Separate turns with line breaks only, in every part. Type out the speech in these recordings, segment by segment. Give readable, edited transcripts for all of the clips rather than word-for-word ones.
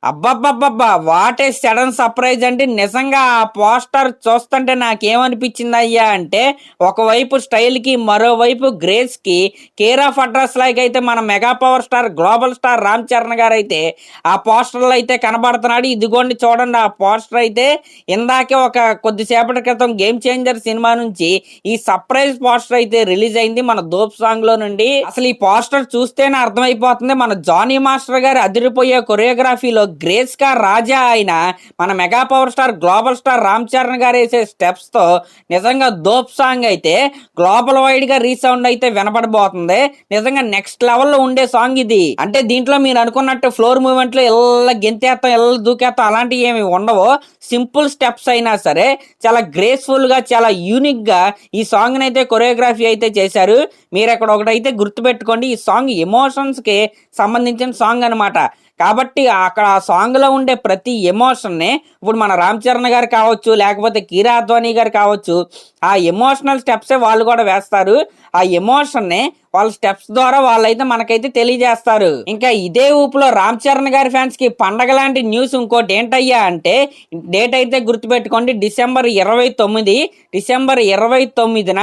అబ్బబ్బబ్బబ్బా! What a sudden surprise అండి. నిజంగా ఆ పోస్టర్ చూస్తుంటే నాకేమనిపించిందయ్యా అంటే, ఒకవైపు స్టైల్‌కి, మరోవైపు గ్రేస్‌కి కేర్ ఆఫ్ అడ్రస్ లాగైతే మన mega power star, global star Ram Charan గారైతే ఆ పోస్టర్‌లో అయితే కనబడుతున్నాడు. ఇదిగోండి చూడండి ఆ పోస్టర్ అయితే ఇందాకే ఒక కొద్దిసేపటి క్రితం 'గేమ్ చేంజర్' సినిమా నుంచి ఈ సర్ప్రైజ్ పోస్టర్ అయితే రిలీజ్ అయింది మన 'దోప్' సాంగ్‌లో నుండి. అసలు ఈ పోస్టర్ చూస్తేనే అర్థమైపోతుంది మన జానీ మాస్టర్ గారి అదిరిపోయే కొరియోగ్రఫీలో గ్రేస్‌గా రాజా అయిన మన mega power star, global star Ram Charan గారు వేసే స్టెప్స్‌తో నిజంగా 'దోప్' సాంగ్ అయితే గ్లోబల్ వైడ్‌గా రీసౌండ్ అయితే వినపడబోతుంది. నిజంగా నెక్స్ట్ లెవెల్‌లో ఉండే సాంగ్ ఇది. అంటే దీంట్లో మీరు అనుకున్నట్టు ఫ్లోర్ మూవ్‌మెంట్‌లో గెంతేత్తాం, దూకేత్తాం అలాంటివి ఏమి ఉండవు. సింపుల్ స్టెప్స్ అయినా సరే చాలా గ్రేస్‌ఫుల్‌గా, చాలా యూనిక్‌గా ఈ సాంగ్‌ని అయితే కొరియోగ్రఫీ అయితే చేశారు. మీరు ఇక్కడ ఒకటైతే గుర్తుపెట్టుకోండి. ఈ సాంగ్ ఎమోషన్స్‌కి సంబంధించిన సాంగ్ అనమాట. కాబట్టి అక్కడ ఆ సాంగ్‌లో ఉండే ప్రతి ఎమోషన్‌ని ఇప్పుడు మన రామ్ చరణ్ గారు కావచ్చు, లేకపోతే కీరా అద్వానీ గారు కావచ్చు, ఆ ఎమోషనల్ స్టెప్సే వాళ్ళు కూడా వేస్తారు. ఆ ఎమోషన్‌ని వాళ్ళ స్టెప్స్ ద్వారా వాళ్ళైతే మనకైతే తెలియజేస్తారు. ఇంకా ఇదే ఊపులో రామ్ చరణ్ గారి ఫ్యాన్స్ కి పండగ లాంటి న్యూస్ ఇంకోటి ఏంటయ్యా అంటే, డేట్ అయితే గుర్తుపెట్టుకోండి, డిసెంబర్ 29న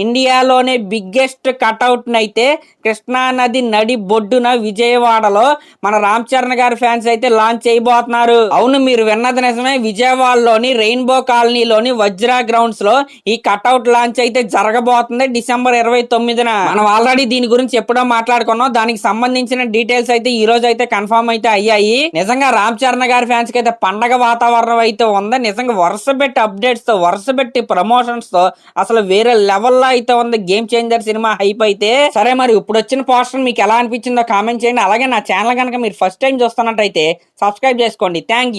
ఇండియాలోనే బిగ్గెస్ట్ కట్అవుట్ నైతే కృష్ణా నది నడి బొడ్డున విజయవాడలో మన రామ్ చరణ్ గారి ఫ్యాన్స్ అయితే లాంచ్ చేయబోతున్నారు. అవును, మీరు విన్నది నిజమే. విజయవాడలోని రెయిన్బో కాలనీలోని వజ్రా గ్రౌండ్స్ లో ఈ కట్అవుట్ లాంచ్ అయితే జరగబోతుంది డిసెంబర్ 29న. మనం ఆల్రెడీ దీని గురించి ఎప్పుడో మాట్లాడుకున్నాం. దానికి సంబంధించిన డీటెయిల్స్ అయితే ఈ రోజు అయితే కన్ఫర్మ్ అయితే అయ్యాయి. నిజంగా రామ్ చరణ్ గారి ఫ్యాన్స్ కి అయితే పండగ వాతావరణం అయితే ఉంది. నిజంగా వరుస పెట్టి అప్డేట్స్ తో, వరుస పెట్టి ప్రమోషన్స్ తో అసలు వేరే లెవెల్లో అయితే ఉంది గేమ్ చేంజర్ సినిమా హైప్ అయితే. సరే, మరి ఇప్పుడు వచ్చిన పోస్టర్ మీకు ఎలా అనిపించిందో కామెంట్ చేయండి. అలాగే నా ఛానల్ కనుక మీరు ఫస్ట్ టైం చూస్తున్నట్టయితే సబ్స్క్రైబ్ చేసుకోండి. Thank you.